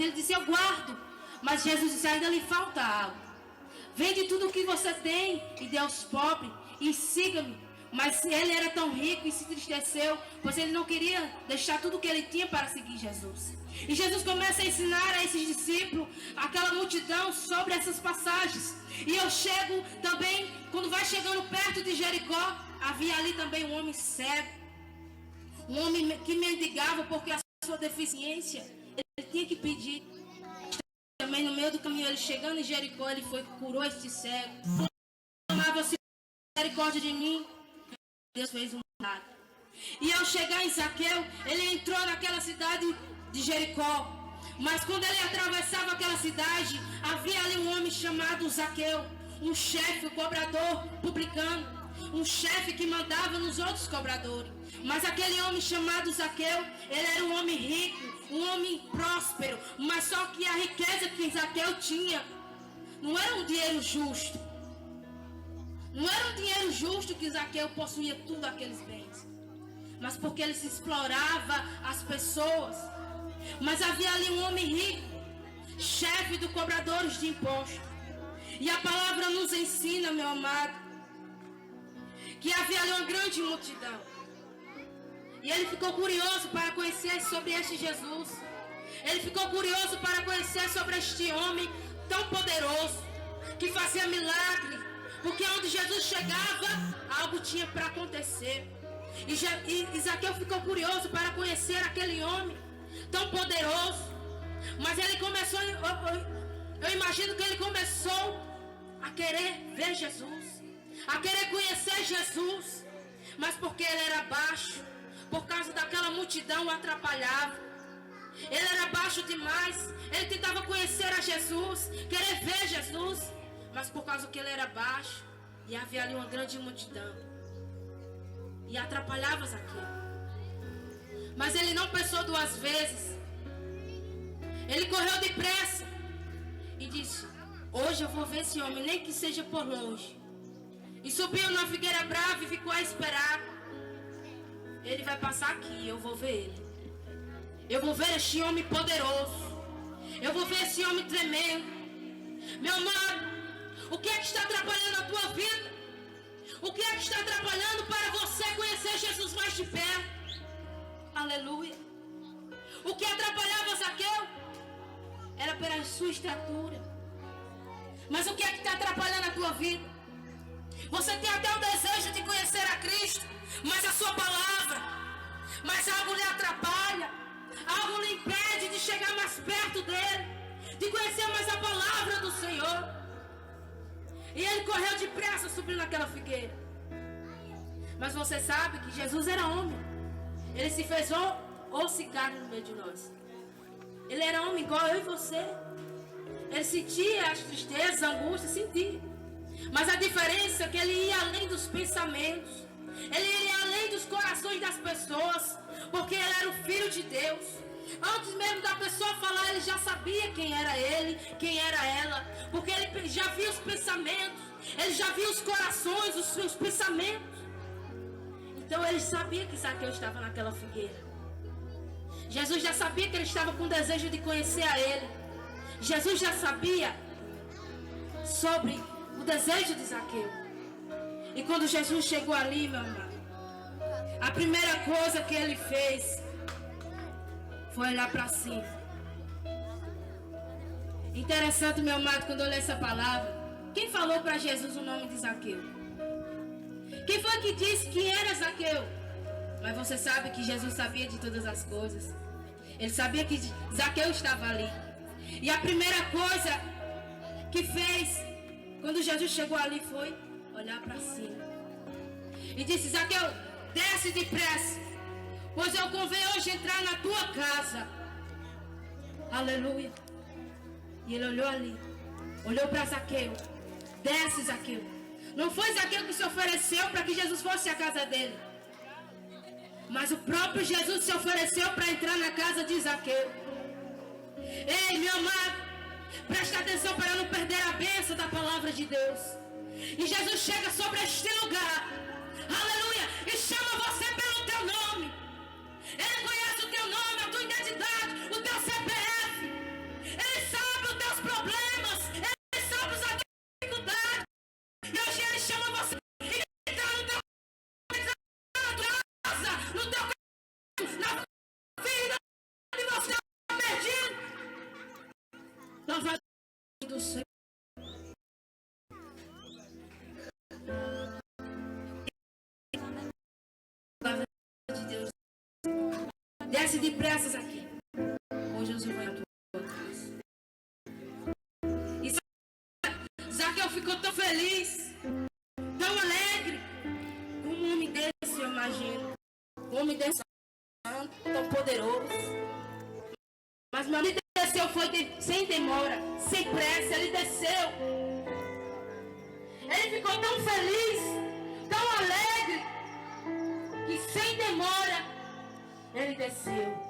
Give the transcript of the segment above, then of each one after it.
Ele disse: eu guardo. Mas Jesus disse: ainda lhe falta algo. Vende tudo o que você tem e dê aos pobres e siga-me. Mas ele era tão rico e se entristeceu, pois ele não queria deixar tudo o que ele tinha para seguir Jesus. E Jesus começa a ensinar a esses discípulos, aquela multidão, sobre essas passagens. E eu chego também, quando vai chegando perto de Jericó, havia ali também um homem cego. Um homem que mendigava porque a sua deficiência, ele tinha que pedir. Também no meio do caminho, ele chegando em Jericó, ele foi, curou este cego. Chamava-se misericórdia de mim. Deus fez um milagre. E ao chegar em Zaqueu, ele entrou naquela cidade de Jericó. Mas quando ele atravessava aquela cidade, havia ali um homem chamado Zaqueu, um chefe, um cobrador publicano, um chefe que mandava nos outros cobradores. Mas aquele homem chamado Zaqueu, ele era um homem rico, um homem próspero, mas só que a riqueza que Zaqueu tinha não era um dinheiro justo. Não era um dinheiro justo que Zaqueu possuía tudo aqueles bens, mas porque ele se explorava as pessoas. Mas havia ali um homem rico, chefe dos cobradores de impostos. E a palavra nos ensina, meu amado, que havia ali uma grande multidão. E ele ficou curioso para conhecer sobre este Jesus. Ele ficou curioso para conhecer sobre este homem tão poderoso, que fazia milagre. Porque onde Jesus chegava, algo tinha para acontecer. E Zaqueu ficou curioso para conhecer aquele homem tão poderoso. Mas ele começou, eu imagino que ele começou a querer ver Jesus, a querer conhecer Jesus. Mas porque ele era baixo, por causa daquela multidão o atrapalhava. Ele era baixo demais. Ele tentava conhecer a Jesus, querer ver Jesus, mas por causa que ele era baixo, e havia ali uma grande multidão, e atrapalhava Zaqueu. Mas ele não pensou duas vezes. Ele correu depressa e disse: hoje eu vou ver esse homem, nem que seja por longe. E subiu na figueira brava e ficou a esperar. Ele vai passar aqui, eu vou ver ele. Eu vou ver este homem poderoso. Eu vou ver esse homem tremendo. Meu amado, o que é que está atrapalhando a tua vida? O que é que está atrapalhando para você conhecer Jesus mais de perto? Aleluia. O que atrapalhava Zaqueu era pela sua estatura. Mas o que é que está atrapalhando a tua vida? Você tem até o desejo de conhecer a Cristo, mas a sua palavra, mas algo lhe atrapalha, algo lhe impede de chegar mais perto dele, de conhecer mais a palavra do Senhor. E ele correu depressa, subiu naquela figueira. Mas você sabe que Jesus era homem. Ele se fez osso e carne no meio de nós. Ele era homem igual eu e você. Ele sentia as tristezas, a angústia, sentia. Mas a diferença é que ele ia além dos pensamentos. Ele ia além dos corações das pessoas. Porque ele era o Filho de Deus. Antes mesmo da pessoa falar, ele já sabia quem era ele, quem era ela. Porque ele já via os pensamentos. Ele já via os corações, os seus pensamentos. Então ele sabia que Zaqueu estava naquela figueira. Jesus já sabia que ele estava com desejo de conhecer a ele. Jesus já sabia sobre o desejo de Zaqueu. E quando Jesus chegou ali, meu amado, a primeira coisa que ele fez foi olhar para cima. Interessante, meu amado, quando eu li essa palavra. Quem falou para Jesus o nome de Zaqueu? Quem foi que disse que era Zaqueu? Mas você sabe que Jesus sabia de todas as coisas. Ele sabia que Zaqueu estava ali. E a primeira coisa que fez quando Jesus chegou ali foi olhar para cima. E disse: Zaqueu, desce depressa, pois eu convém hoje entrar na tua casa. Aleluia. E ele olhou ali, olhou para Zaqueu. Desce, Zaqueu. Não foi Zaqueu que se ofereceu para que Jesus fosse à casa dele, mas o próprio Jesus se ofereceu para entrar na casa de Zaqueu. Ei, meu amado, presta atenção para não perder a bênção da palavra de Deus. E Jesus chega sobre este lugar, aleluia, e chama você pelo teu nome. Ele conhece o teu nome, a tua identidade, o teu CPF. Desce depressa aqui. Hoje Jesus vai na tua casa. E Zaqueu ficou tão feliz, tão alegre. Um homem desse, eu imagino. Um homem desse santo, tão poderoso. Mas meu amigo desceu, sem demora, sem pressa, ele desceu. Ele ficou tão feliz, tão alegre, que sem demora, ele desceu.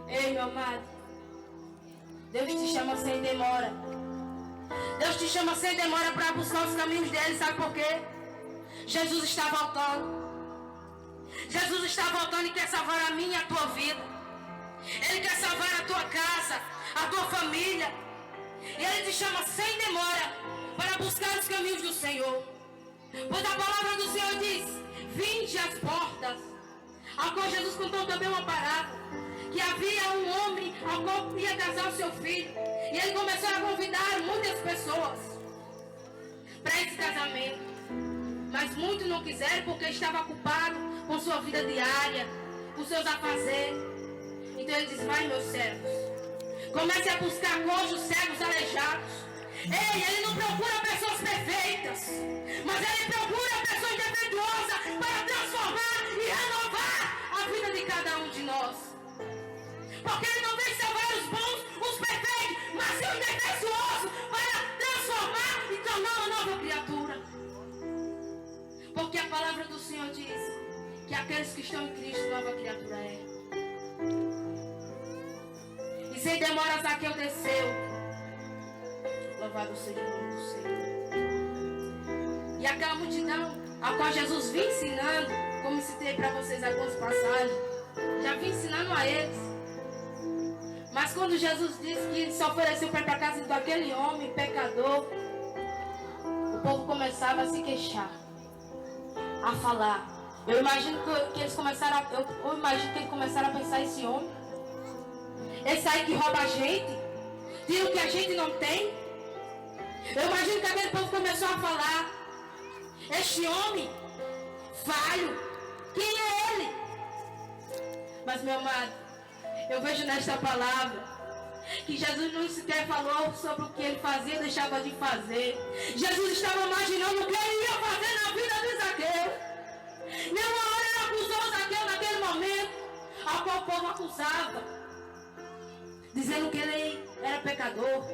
Ei, meu amado, Deus te chama sem demora. Deus te chama sem demora para buscar os caminhos dele, sabe por quê? Jesus está voltando. Jesus está voltando e quer salvar a minha e a tua vida. Ele quer salvar a tua casa, a tua família. E Ele te chama sem demora para buscar os caminhos do Senhor. Pois a palavra do Senhor diz: vinde às portas. Ao qual Jesus contou também uma parábola, que havia um homem ao qual ia casar o seu filho. E ele começou a convidar muitas pessoas para esse casamento. Mas muitos não quiseram porque estava ocupado com sua vida diária, com seus afazeres. Então ele diz: vai, meus servos, comece a buscar cônjuges cegos, aleijados. Ei, ele não procura pessoas perfeitas, mas ele procura pessoas defeituosas para transformar e renovar a vida de cada um de nós. Porque ele não vem salvar os bons, os perfeitos, mas sim os defeituosos para transformar e tornar uma nova criatura. Porque a palavra do Senhor diz que aqueles que estão em Cristo, nova criatura é. E sem demora, Zaqueu desceu. Louvado seja o nome do Senhor. E aquela multidão a qual Jesus vinha ensinando, como citei para vocês algumas passagens, já vinha ensinando a eles. Mas quando Jesus disse que ele se ofereceu para ir para a casa daquele homem pecador, o povo começava a se queixar, a falar. Eu imagino que eles começaram a pensar: esse homem, esse aí que rouba a gente, tira o que a gente não tem. Eu imagino que aquele povo começou a falar: este homem falho, quem é ele? Mas, meu amado, eu vejo nesta palavra que Jesus não sequer falou sobre o que ele fazia e deixava de fazer. Jesus estava imaginando o que ele ia fazer na vida de Zaqueu. Nenhuma hora ele acusou Zaqueu naquele momento, ao qual o povo acusava, dizendo que ele era pecador.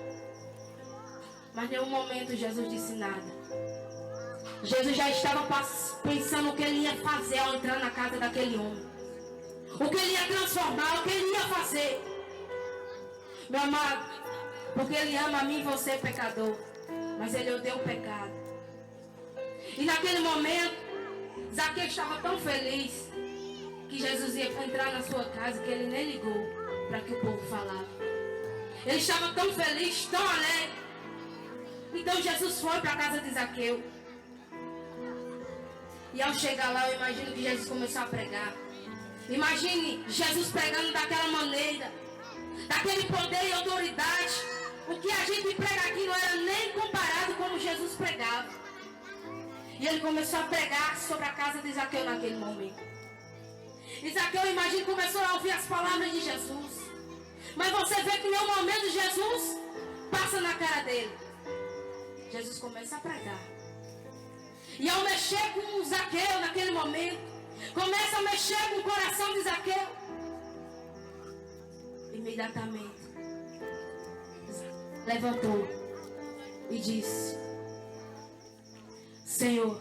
Mas em nenhum momento Jesus disse nada. Jesus já estava pensando o que ele ia fazer ao entrar na casa daquele homem. O que ele ia transformar, o que ele ia fazer. Meu amado, porque ele ama a mim e você, pecador. Mas ele odeia o pecado. E naquele momento, Zaqueu estava tão feliz que Jesus ia entrar na sua casa que ele nem ligou para que o povo falava. Ele estava tão feliz, tão alegre. Então Jesus foi para a casa de Zaqueu. E ao chegar lá, eu imagino que Jesus começou a pregar. Imagine Jesus pregando daquela maneira, daquele poder e autoridade. O que a gente prega aqui não era nem comparado como Jesus pregava. E ele começou a pregar sobre a casa de Zaqueu naquele momento. E Zaqueu, imagine, começou a ouvir as palavras de Jesus. Mas você vê que em nenhum momento Jesus passa na cara dele. Jesus começa a pregar. E ao mexer com Zaqueu naquele momento, começa a mexer com o coração de Zaqueu. Imediatamente levantou e disse: Senhor,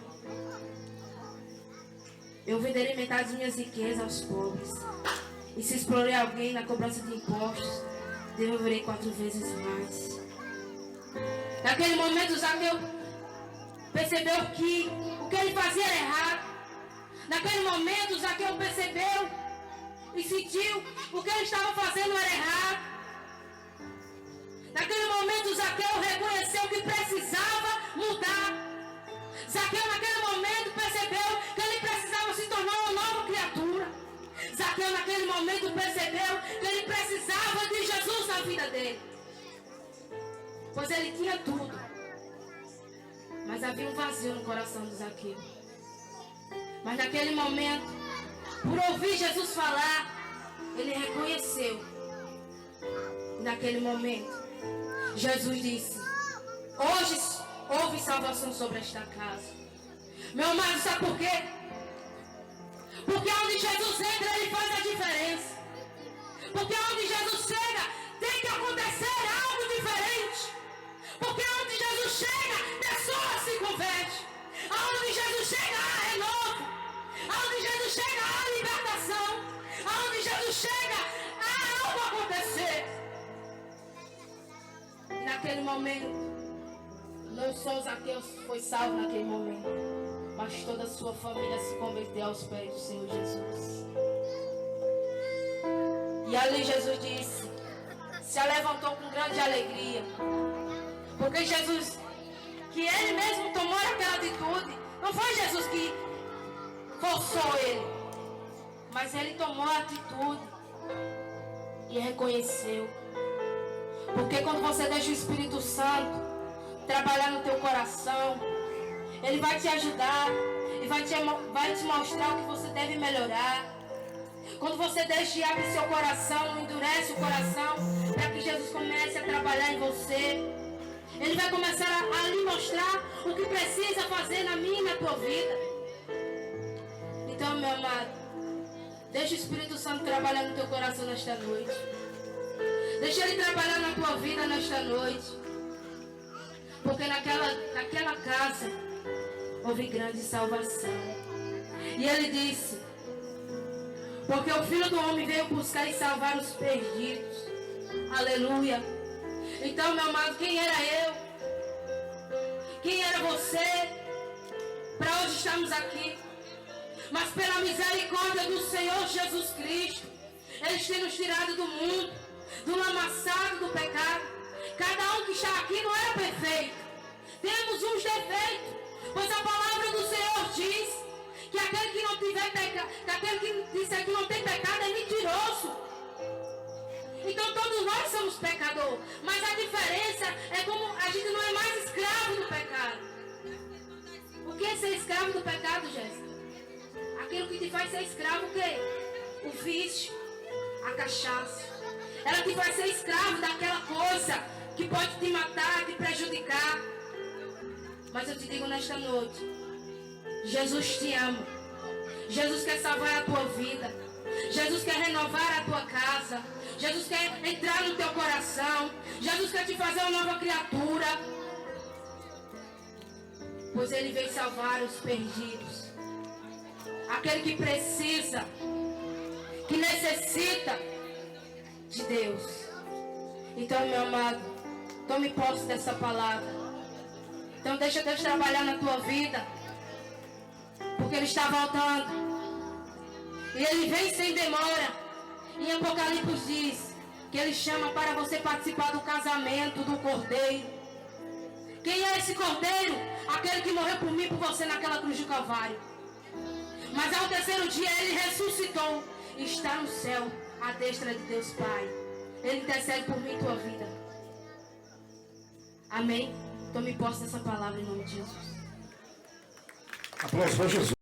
eu venderei metade das minhas riquezas aos pobres. E se explorei alguém na cobrança de impostos, devolverei 4 vezes mais. Naquele momento, Zaqueu percebeu que o que ele fazia era errado. Naquele momento, Zaqueu percebeu e sentiu o que ele estava fazendo era errado. Naquele momento, Zaqueu reconheceu que precisava mudar. Zaqueu, naquele momento, percebeu que ele precisava se tornar uma nova criatura. Zaqueu, naquele momento, percebeu que ele precisava de Jesus na vida dele. Pois ele tinha tudo, mas havia um vazio no coração de Zaqueu. Mas naquele momento, por ouvir Jesus falar, Ele reconheceu. Naquele momento, Jesus disse: hoje houve salvação sobre esta casa. Meu amado, sabe por quê? Porque onde Jesus entra, ele faz a diferença. Porque onde Jesus chega, tem que acontecer algo diferente. Porque onde Jesus chega, pessoas se convertem. Aonde Jesus chega, há renovo. Aonde Jesus chega, há libertação. Aonde Jesus chega, há algo acontecer. E naquele momento, não só Zaqueu foi salvo naquele momento, mas toda a sua família se converteu aos pés do Senhor Jesus. E ali Jesus disse, se levantou com grande alegria. Porque Jesus, que ele mesmo tomou aquela atitude, não foi Jesus que forçou ele, mas ele tomou a atitude e reconheceu. Porque quando você deixa o Espírito Santo trabalhar no teu coração, ele vai te ajudar e vai te mostrar o que você deve melhorar. Quando você deixa e abre seu coração, endurece o coração, para que Jesus comece a trabalhar em você, ele vai começar a lhe mostrar o que precisa fazer na minha e na tua vida. Então, meu amado, deixa o Espírito Santo trabalhar no teu coração nesta noite. Deixa ele trabalhar na tua vida nesta noite. Porque naquela casa houve grande salvação. E ele disse, porque o Filho do Homem veio buscar e salvar os perdidos. Aleluia. Então, meu amado, quem era eu? Quem era você? Para hoje estamos aqui. Mas pela misericórdia do Senhor Jesus Cristo, Ele tem nos tirado do mundo, do lamaçado do pecado. Cada um que está aqui não era perfeito. Temos uns defeitos, pois a palavra do Senhor diz que aquele que não tiver pecado, que aquele que disser que não tem pecado é mentiroso. Então todos nós somos pecadores, mas a diferença é como a gente não é mais escravo do pecado. O que é ser escravo do pecado, Jéssica? Aquilo que te faz ser escravo, o quê? O vício, a cachaça. Ela te faz ser escravo daquela coisa que pode te matar, te prejudicar. Mas eu te digo nesta noite, Jesus te ama. Jesus quer salvar a tua vida. Jesus quer renovar a tua casa. Jesus quer entrar no teu coração. Jesus quer te fazer uma nova criatura. Pois Ele veio salvar os perdidos. Aquele que precisa, que necessita de Deus. Então, meu amado, tome posse dessa palavra. Então deixa Deus trabalhar na tua vida. Porque Ele está voltando. E Ele vem sem demora. Em Apocalipse diz que Ele chama para você participar do casamento do Cordeiro. Quem é esse Cordeiro? Aquele que morreu por mim e por você naquela cruz do Calvário. Mas ao terceiro dia Ele ressuscitou e está no céu, à destra de Deus Pai. Ele intercede por mim e tua vida. Amém? Tome posse dessa palavra em nome de Jesus. Aplausos para Jesus.